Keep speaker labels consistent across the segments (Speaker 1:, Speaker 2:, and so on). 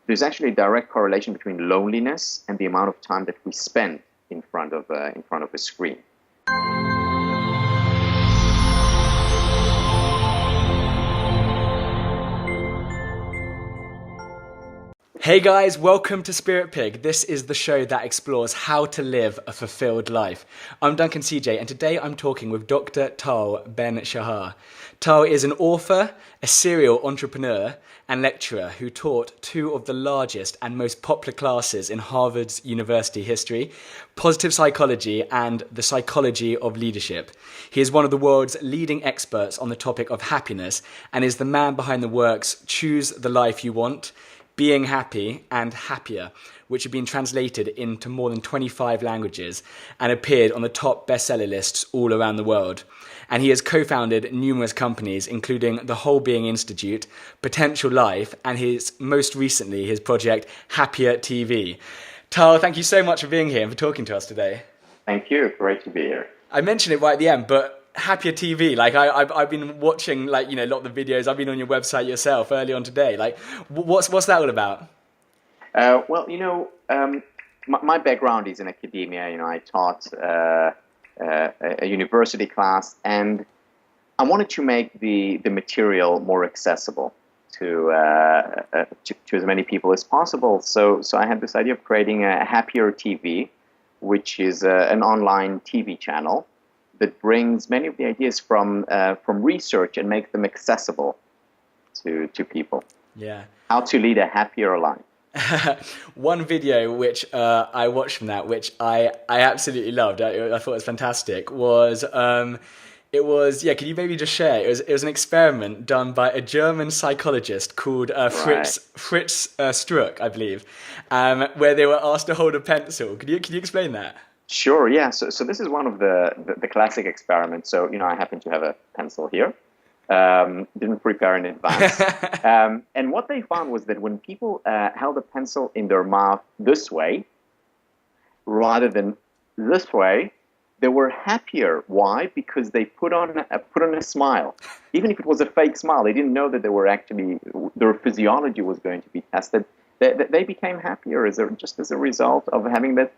Speaker 1: there's actually a direct correlation between loneliness and the amount of time that we spend in front of a screen.
Speaker 2: Hey guys, welcome to Spirit Pig. This is the show that explores how to live a fulfilled life. I'm Duncan CJ, and today I'm talking with Dr. Tal Ben-Shahar. Tal is an author, a serial entrepreneur, and lecturer who taught two of the largest and most popular classes in Harvard's university history, positive psychology and the psychology of leadership. He is one of the world's leading experts on the topic of happiness and is the man behind the works Choose the Life You Want, Being Happy and Happier, which have been translated into more than 25 languages and appeared on the top bestseller lists all around the world. And he has co-founded numerous companies, including the Wholebeing Institute, Potentialife, and most recently, his project Happier TV. Tal, thank you so much for being here and for talking to us today.
Speaker 1: Thank you. Great to be here.
Speaker 2: I mentioned it right at the end, but Happier TV, I've been watching a lot of the videos. I've been on your website yourself early on today. What's that all about?
Speaker 1: My background is in academia. I taught a university class, and I wanted to make the material more accessible to as many people as possible. So I had this idea of creating a Happier TV, which is an online TV channel that brings many of the ideas from research and make them accessible to people.
Speaker 2: Yeah. How
Speaker 1: to lead a happier life.
Speaker 2: One video which I watched from that, which I absolutely loved, I thought it was fantastic, was could you maybe just share? It was an experiment done by a German psychologist called Fritz Struck, I believe, where they were asked to hold a pencil. Can you explain that?
Speaker 1: Sure, yeah. So this is one of the classic experiments. So, I happen to have a pencil here. Didn't prepare in advance. And what they found was that when people held a pencil in their mouth this way, rather than this way, they were happier. Why? Because they put on a smile. Even if it was a fake smile, they didn't know that their physiology was going to be tested. They became happier just as a result of having that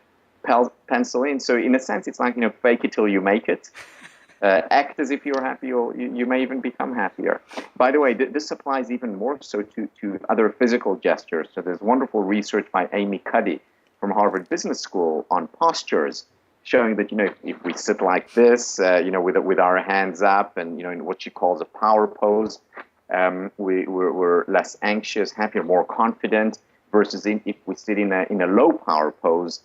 Speaker 1: pencil in. So in a sense, it's like, fake it till you make it. Act as if you're happy, or you may even become happier. By the way, this applies even more so to other physical gestures. So there's wonderful research by Amy Cuddy from Harvard Business School on postures, showing that, if we sit like this, with our hands up and, in what she calls a power pose, we're less anxious, happier, more confident, versus if we sit in a low power pose,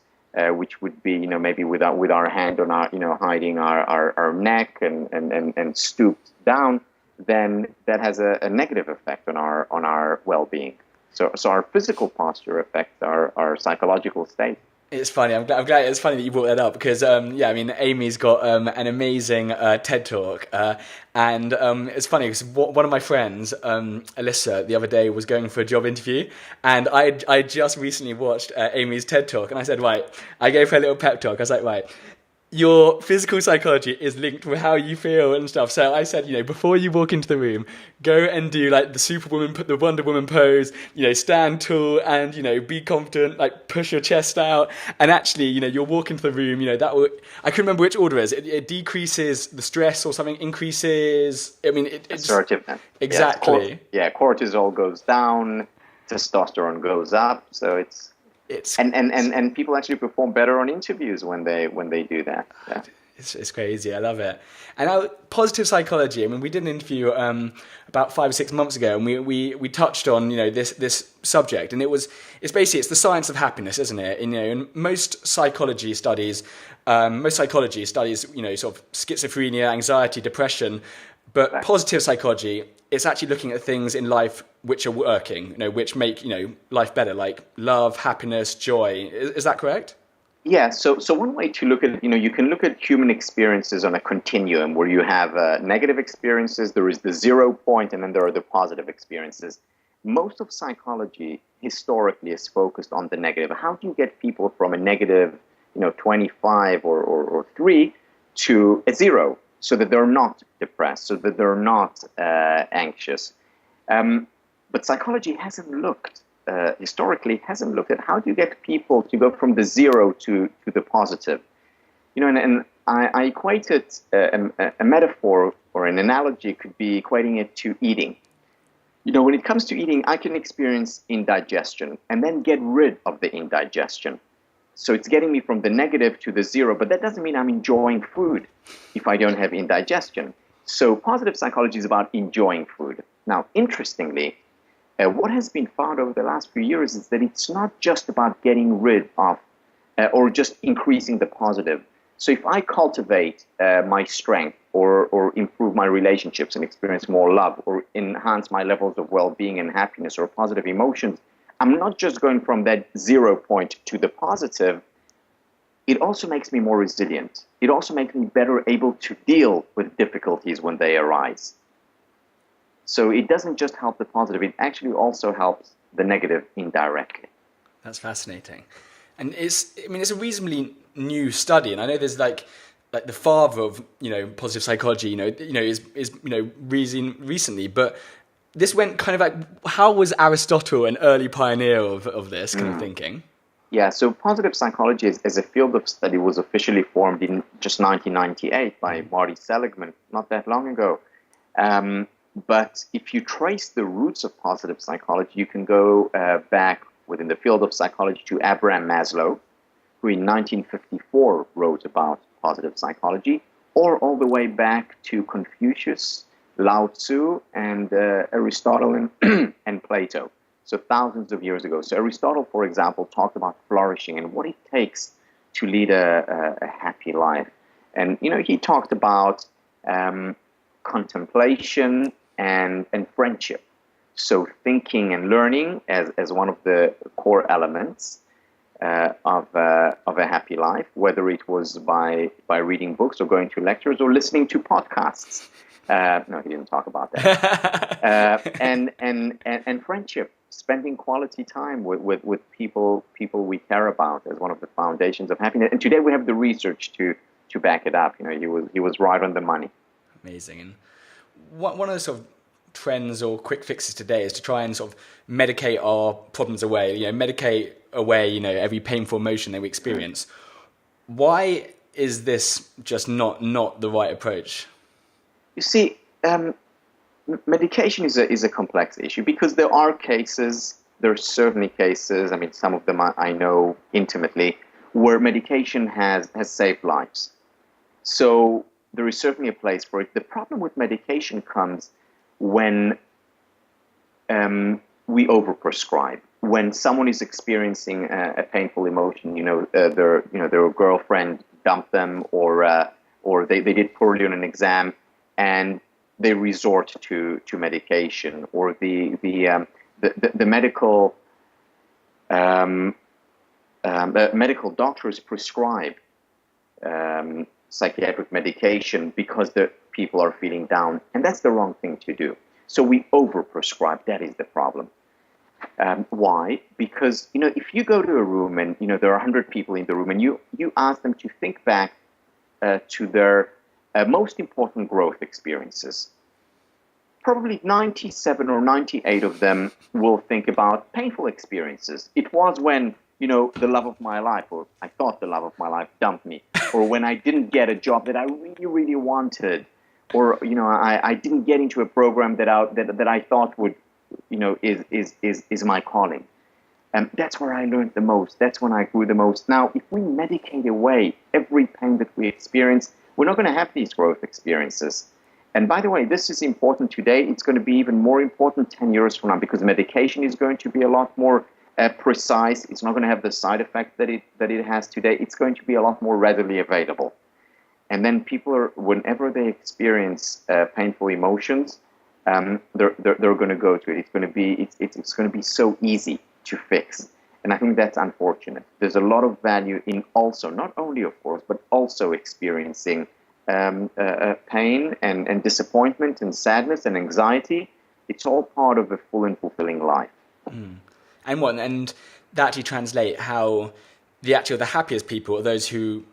Speaker 1: which would be, maybe with our hand on our, hiding our neck and stooped down, then that has a negative effect on our well-being. So our physical posture affects our psychological state.
Speaker 2: It's funny. I'm glad it's funny that you brought that up because, Amy's got an amazing TED Talk. And it's funny because one of my friends, Alyssa, the other day was going for a job interview. And I just recently watched Amy's TED Talk. And I said, right, I gave her a little pep talk. I was like, right, your physical psychology is linked with how you feel and stuff. So I said, before you walk into the room, go and do the Superwoman, the Wonder Woman pose, stand tall and, be confident, push your chest out. And actually, you'll walk into the room, that will, I couldn't remember which order it is. It decreases the stress or something, increases, it's
Speaker 1: assertiveness.
Speaker 2: Exactly.
Speaker 1: Cortisol goes down, testosterone goes up. So it's and people actually perform better on interviews when they do that. Yeah.
Speaker 2: It's crazy. I love it. And now, positive psychology. We did an interview about 5 or 6 months ago, and we touched on this subject, and it's basically the science of happiness, isn't it? And most psychology studies sort of schizophrenia, anxiety, depression, but right. Positive psychology, it's actually looking at things in life which are working, which make life better, like love, happiness, joy. Is that correct?
Speaker 1: Yeah. So one way to look at it, you can look at human experiences on a continuum where you have negative experiences. There is the 0 point, and then there are the positive experiences. Most of psychology historically is focused on the negative. How do you get people from a negative, 25 or 3 to a 0? So that they're not depressed, so that they're not anxious. But psychology hasn't looked historically hasn't looked at how do you get people to go from the zero to the positive. And I equated a metaphor or an analogy could be equating it to eating. When it comes to eating, I can experience indigestion and then get rid of the indigestion. So it's getting me from the negative to the zero, but that doesn't mean I'm enjoying food if I don't have indigestion. So positive psychology is about enjoying food. Now, interestingly, what has been found over the last few years is that it's not just about getting rid of or just increasing the positive. So if I cultivate my strength or improve my relationships and experience more love or enhance my levels of well-being and happiness or positive emotions, I'm not just going from that 0 point to the positive. It also makes me more resilient. It also makes me better able to deal with difficulties when they arise. So it doesn't just help the positive, it actually also helps the negative indirectly.
Speaker 2: That's fascinating. And it's a reasonably new study, and I know there's like the father of positive psychology is recently, but this went kind of like, how was Aristotle an early pioneer of this kind of thinking?
Speaker 1: Yeah, so positive psychology as a field of study was officially formed in just 1998 by Marty Seligman, not that long ago. But if you trace the roots of positive psychology, you can go back within the field of psychology to Abraham Maslow, who in 1954 wrote about positive psychology, or all the way back to Confucius, Lao Tzu, and Aristotle and Plato. So thousands of years ago. So Aristotle, for example, talked about flourishing and what it takes to lead a happy life. And, he talked about contemplation and friendship. So thinking and learning as one of the core elements of a happy life, whether it was by reading books or going to lectures or listening to podcasts. No, he didn't talk about that. And friendship, spending quality time with people we care about as one of the foundations of happiness. And today we have the research to back it up. He was right on the money.
Speaker 2: Amazing. And one of the sort of trends or quick fixes today is to try and sort of medicate our problems away. Medicate away every painful emotion that we experience. Why is this just not the right approach?
Speaker 1: You see, medication is a complex issue because there are certainly cases, some of them I know intimately, where medication has saved lives. So there is certainly a place for it. The problem with medication comes when we overprescribe. When someone is experiencing a painful emotion, their girlfriend dumped them, or they did poorly on an exam, and they resort to medication, or the medical doctors prescribe psychiatric medication because the people are feeling down, and that's the wrong thing to do. So we overprescribe. That is the problem. Why? Because if you go to a room and there are 100 people in the room, and you ask them to think back to their most important growth experiences, probably 97 or 98 of them will think about painful experiences. It was when the love of my life, or I thought the love of my life, dumped me, or when I didn't get a job that I really, really wanted, or I didn't get into a program that I thought would is my calling. And that's where I learned the most. That's when I grew the most. Now, if we medicate away every pain that we experience, we're not going to have these growth experiences. And by the way, this is important today. It's going to be even more important 10 years from now, because medication is going to be a lot more precise. It's not going to have the side effect that it has today. It's going to be a lot more readily available. And then people whenever they experience painful emotions, they're going to go to it. It's going to be so easy to fix. And I think that's unfortunate. There's a lot of value in also, not only of course, but also experiencing pain and disappointment and sadness and anxiety. It's all part of a full and fulfilling life.
Speaker 2: Mm. And that actually translate how the happiest people are those who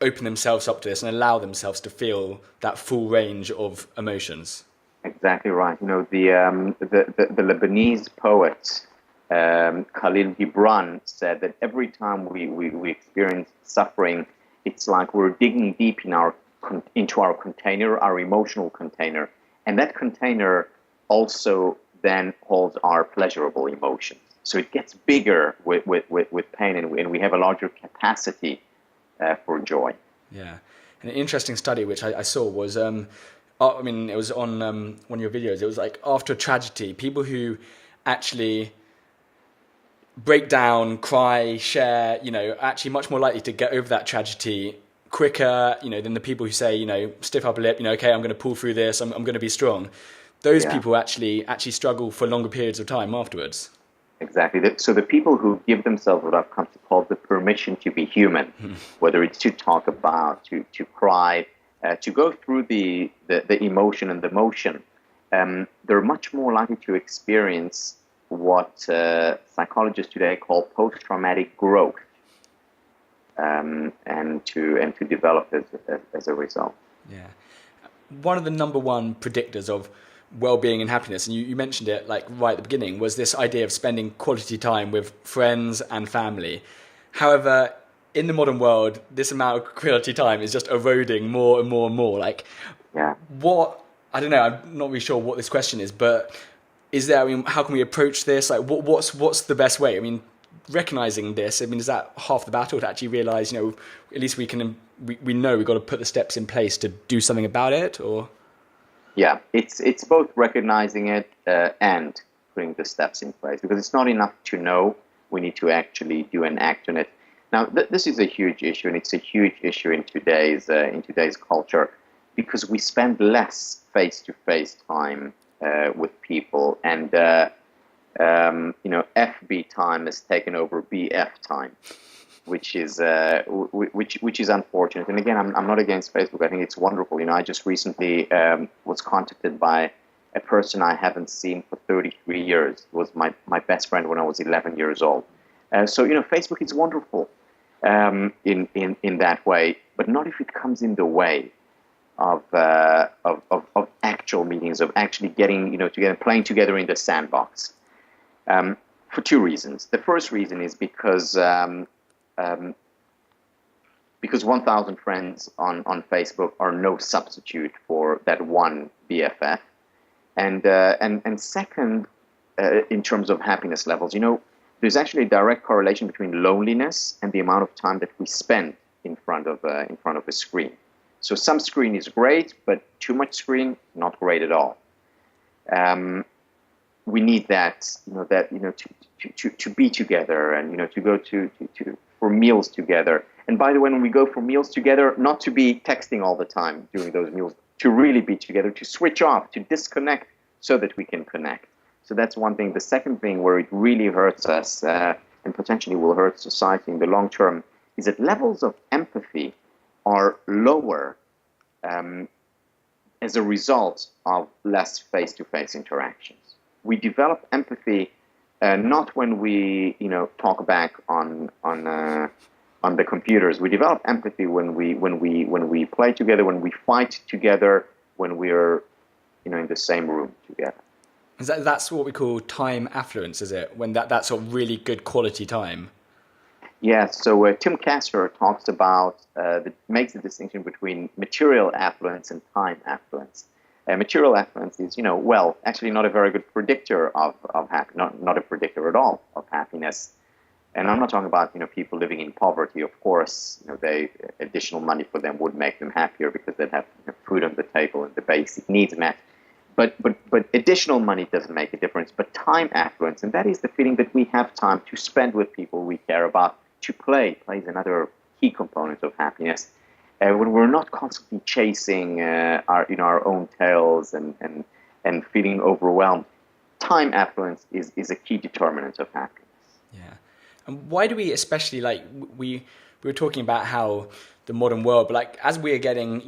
Speaker 2: open themselves up to this and allow themselves to feel that full range of emotions.
Speaker 1: Exactly right. The Lebanese poet Khalil Gibran said that every time we experience suffering, it's like we're digging deep into our container, our emotional container, and that container also then holds our pleasurable emotions. So it gets bigger with pain, and we have a larger capacity for joy.
Speaker 2: Yeah. And an interesting study which I saw was, it was on one of your videos. It was like after a tragedy, people who actually break down, cry, share, actually much more likely to get over that tragedy quicker, than the people who say, stiff upper lip, okay, I'm going to pull through this, I'm going to be strong. Those people actually struggle for longer periods of time afterwards.
Speaker 1: Exactly. So the people who give themselves what I've come to call the permission to be human, whether it's to talk about, to cry, to go through the emotion and the motion, they're much more likely to experience what psychologists today call post-traumatic growth, and to develop as a result.
Speaker 2: Yeah. One of the number one predictors of well-being and happiness, and you mentioned it like right at the beginning, was this idea of spending quality time with friends and family. However, in the modern world, this amount of quality time is just eroding more and more and more. I don't know, I'm not really sure what this question is, but how can we approach this? Like, what's the best way? Recognizing this, is that half the battle, to actually realize, at least we know we've got to put the steps in place to do something about it, or?
Speaker 1: Yeah, it's both recognizing it and putting the steps in place, because it's not enough to know. We need to actually do and act on it. Now, this is a huge issue, and it's a huge issue in today's culture, because we spend less face-to-face time with people, and FB time has taken over BF time, which is unfortunate. And again, I'm not against Facebook. I think it's wonderful. I just recently was contacted by a person I haven't seen for 33 years. It was my best friend when I was 11 years old. So Facebook is wonderful in that way, but not if it comes in the way of actual meetings, of actually getting together, playing together in the sandbox. For two reasons. The first reason is because 1,000 friends on Facebook are no substitute for that one BFF, and second, in terms of happiness levels, there's actually a direct correlation between loneliness and the amount of time that we spend in front of a screen. So some screen is great, but too much screen, not great at all. We need that, to be together, and to go to for meals together. And by the way, when we go for meals together, not to be texting all the time during those meals, to really be together, to switch off, to disconnect, so that we can connect. So that's one thing. The second thing where it really hurts us, and potentially will hurt society in the long term, is that levels of empathy are lower as a result of less face-to-face interactions. We develop empathy not when we talk back on the computers. We develop empathy when we play together, when we fight together, when we're in the same room together.
Speaker 2: That's what we call time affluence, is it? When that's sort of really good quality time.
Speaker 1: Yeah. So Tim Kasser talks about makes the distinction between material affluence and time affluence. Material affluence is, actually not a very good predictor of happiness, not a predictor at all of happiness. And I'm not talking about, people living in poverty. Of course, additional money for them would make them happier because they'd have food on the table and the basic needs met. But additional money doesn't make a difference. But time affluence, and that is the feeling that we have time to spend with people we care about, to play is another key component of happiness. When we're not constantly chasing our own tails and feeling overwhelmed, time affluence is a key determinant of happiness.
Speaker 2: Yeah. And why do we, especially, we were talking about how the modern world, but as we're getting,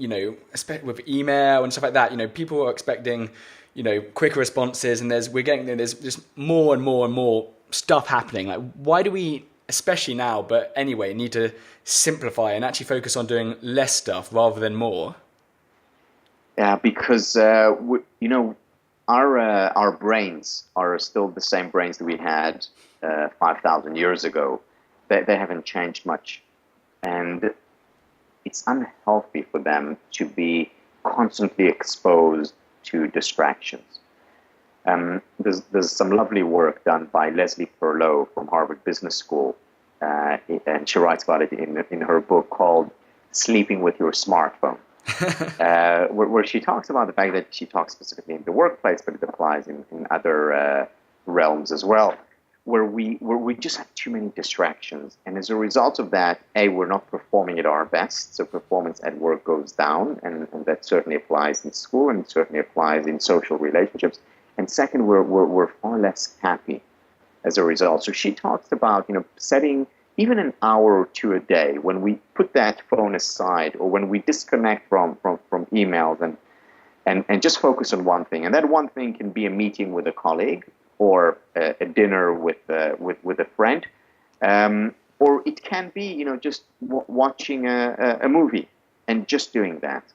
Speaker 2: with email and stuff like that, people are expecting, quicker responses, and there's just more and more and more stuff happening. Why do we, especially now, but anyway, need to simplify and actually focus on doing less stuff rather than more?
Speaker 1: Yeah, because our brains are still the same brains that we had 5,000 years ago. They haven't changed much, and it's unhealthy for them to be constantly exposed to distractions. There's some lovely work done by Leslie Perlow from Harvard Business School, and she writes about it in her book called "Sleeping with Your Smartphone," where she talks about the fact that she talks specifically in the workplace, but it applies in other realms as well, where we just have too many distractions, and as a result of that, we're not performing at our best, so performance at work goes down, and that certainly applies in school, and it certainly applies in social relationships. And second, we're far less happy as a result. So she talks about, setting even an hour or two a day when we put that phone aside, or when we disconnect from emails and just focus on one thing. And that one thing can be a meeting with a colleague, or a dinner with a friend, or it can be, just watching a movie and just doing that.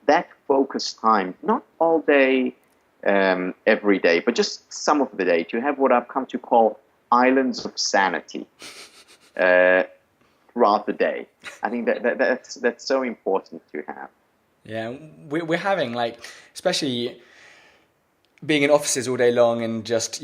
Speaker 1: That focused time, not all day, every day, but just some of the day, to have what I've come to call islands of sanity throughout the day. I think that's so important to have.
Speaker 2: Yeah, we're having, especially being in offices all day long and just,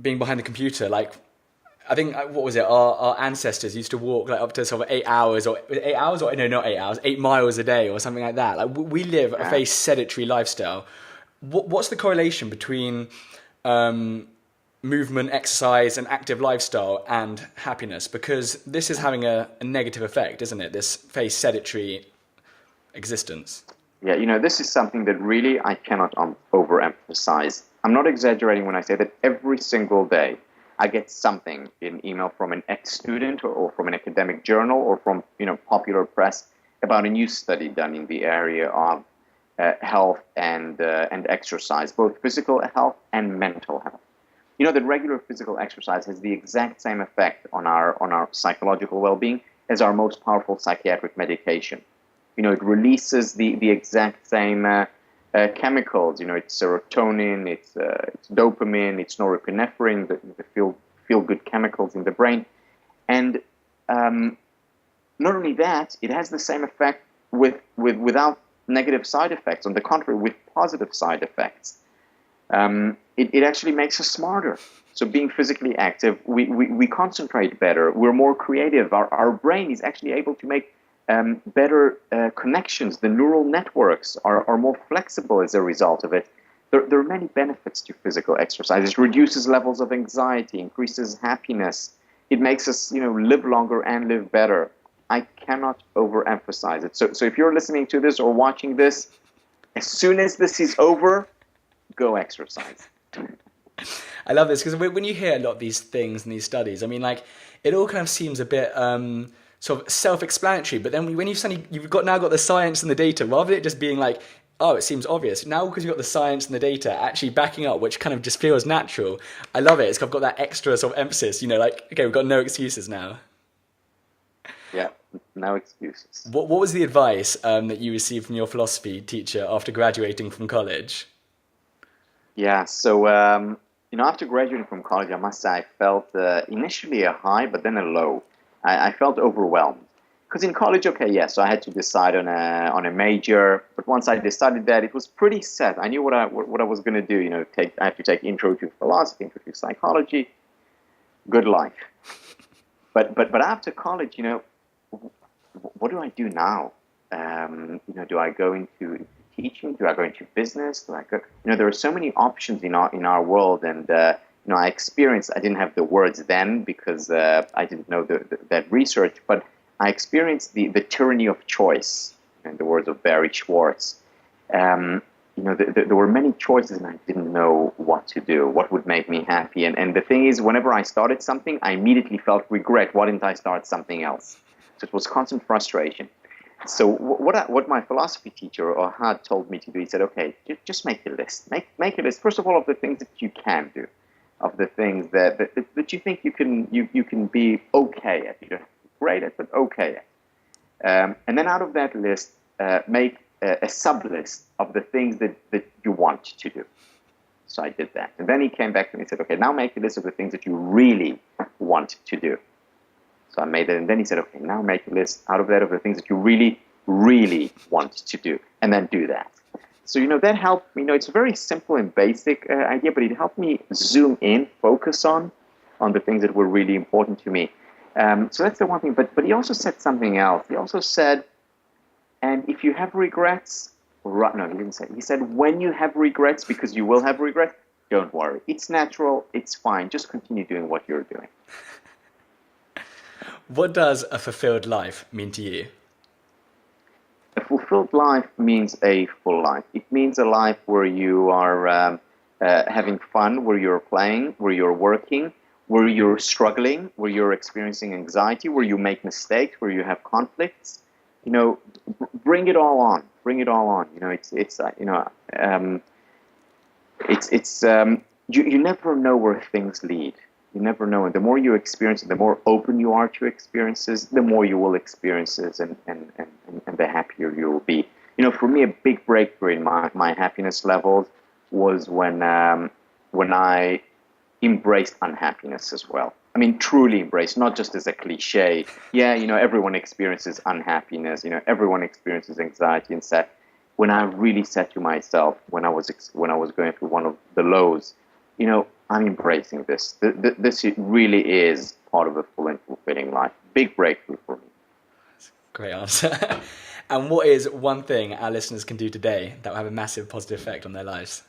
Speaker 2: being behind the computer, I think, what was it, our ancestors used to walk up to sort of 8 hours, or 8 hours, or no, not 8 hours, 8 miles a day or something like that. We live a very sedentary lifestyle. What's the correlation between movement, exercise, and active lifestyle and happiness? Because this is having a negative effect, isn't it? This very sedentary existence.
Speaker 1: Yeah, this is something that really I cannot overemphasize. I'm not exaggerating when I say that every single day I get something in email from an ex-student or from an academic journal or from popular press about a new study done in the area of health and exercise, both physical health and mental health. That regular physical exercise has the exact same effect on our psychological well-being as our most powerful psychiatric medication. It releases the exact same chemicals. It's serotonin, it's dopamine, it's norepinephrine, the feel-good chemicals in the brain. And not only that, it has the same effect without negative side effects. On the contrary, with positive side effects. It actually makes us smarter. So being physically active, we concentrate better. We're more creative. Our brain is actually able to make better connections. The neural networks are more flexible as a result of it. There are many benefits to physical exercise. It reduces levels of anxiety, increases happiness. It makes us, live longer and live better. I cannot overemphasize it. So if you're listening to this or watching this, as soon as this is over, go exercise.
Speaker 2: I love this, because when you hear a lot of these things and these studies, it all kind of seems a bit sort of self-explanatory. But then when you've now got the science and the data, rather than it just being like, oh, it seems obvious. Now, because you've got the science and the data actually backing up, which kind of just feels natural. I love it. It's got that extra sort of emphasis, okay, we've got no excuses now.
Speaker 1: Yeah, no excuses.
Speaker 2: What was the advice that you received from your philosophy teacher after graduating from college?
Speaker 1: Yeah, so, after graduating from college, I must say I felt initially a high, but then a low. I felt overwhelmed. Because in college, so I had to decide on a major, but once I decided that, it was pretty set. I knew what I was going to do. I have to take intro to philosophy, intro to psychology. Good life. But after college, what do I do now? Do I go into teaching? Do I go into business? Do I go? There are so many options in our world, and I experienced. I didn't have the words then because I didn't know that research, but I experienced the tyranny of choice, in the words of Barry Schwartz. There were many choices, and I didn't know what to do, what would make me happy. And the thing is, whenever I started something, I immediately felt regret. Why didn't I start something else? So it was constant frustration. So what my philosophy teacher had told me to do, he said, okay, just make a list. Make a list, first of all, of the things that you can do, of the things that you think you can be okay at. You don't have to be great at, but okay at. And then out of that list, make a sub-list of the things that you want to do. So I did that. And then he came back to me and said, okay, now make a list of the things that you really want to do. So I made it. And then he said, okay, now make a list out of that of the things that you really, really want to do. And then do that. So, that helped me. It's a very simple and basic idea, but it helped me zoom in, focus on the things that were really important to me. So that's the one thing. But he also said something else. He also said, and if you have regrets, no, he didn't say. He said, when you have regrets, because you will have regrets, don't worry. It's natural. It's fine. Just continue doing what you're doing.
Speaker 2: What does a fulfilled life mean to you?
Speaker 1: A fulfilled life means a full life. It means a life where you are having fun, where you're playing, where you're working, where you're struggling, where you're experiencing anxiety, where you make mistakes, where you have conflicts. Bring it all on. Bring it all on. You never know where things lead. You never know. And the more you experience it, the more open you are to experiences, the more you will experience it, and the happier you will be. For me, a big breakthrough in my happiness levels was when I embraced unhappiness as well. I mean, truly embraced, not just as a cliche. Yeah, everyone experiences unhappiness. Everyone experiences anxiety and sadness. When I really said to myself, when I was going through one of the lows, I'm embracing this. This really is part of a full and fulfilling life. Big breakthrough for me.
Speaker 2: Great answer. And what is one thing our listeners can do today that will have a massive positive effect on their lives?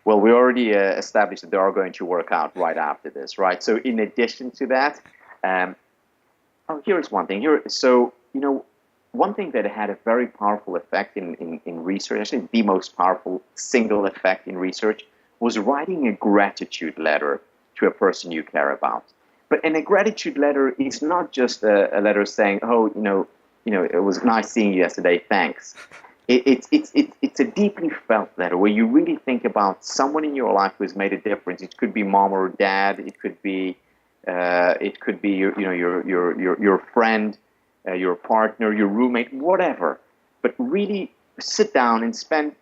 Speaker 1: Well, we already established that they are going to work out right after this, right? So in addition to that, here's one thing. One thing that had a very powerful effect in research, actually the most powerful single effect in research, was writing a gratitude letter to a person you care about. But a gratitude letter is not just a letter saying, oh, it was nice seeing you yesterday, thanks. It's a deeply felt letter where you really think about someone in your life who has made a difference. It could be mom or dad. It could be your friend, your partner, your roommate, whatever. But really sit down and spend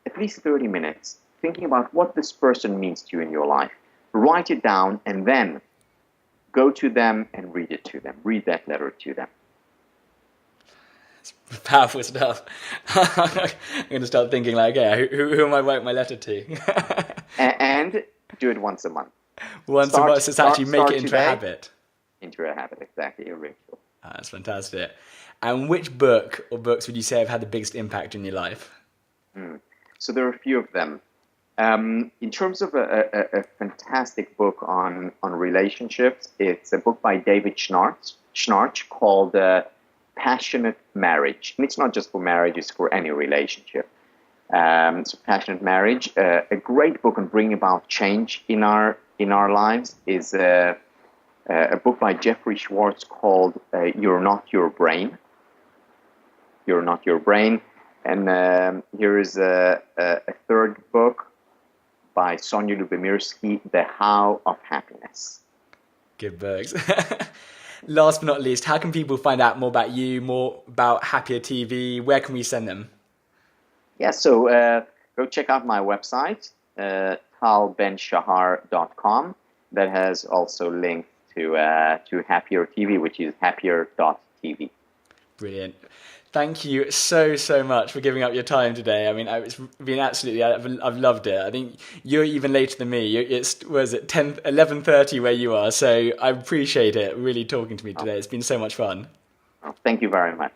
Speaker 1: at least 30 minutes thinking about what this person means to you in your life. Write it down and then go to them and read it to them. Read that letter to them.
Speaker 2: It's powerful stuff. I'm going to start thinking who am I writing my letter to?
Speaker 1: and do it once a month.
Speaker 2: Once a month, so it's actually make it into a habit.
Speaker 1: Into a habit, exactly, a ritual.
Speaker 2: That's fantastic. And which book or books would you say have had the biggest impact in your life?
Speaker 1: So there are a few of them. In terms of a fantastic book on relationships, it's a book by David Schnarch called Passionate Marriage. And it's not just for marriage, it's for any relationship. So Passionate Marriage, a great book on bringing about change in our lives, is a book by Jeffrey Schwartz called You're Not Your Brain. You're Not Your Brain. And here is a third book by Sonia Lubomyrsky, The How of Happiness.
Speaker 2: Good books. Last but not least, how can people find out more about you, more about Happier TV? Where can we send them?
Speaker 1: Yeah, so go check out my website, talbenshahar.com. That has also linked to Happier TV, which is happier.tv.
Speaker 2: Brilliant. Thank you so much for giving up your time today. I mean, it's been absolutely, I've loved it. I think you're even later than me. It's 11:30 where you are. So I appreciate it really talking to me today. It's been so much fun.
Speaker 1: Thank you very much.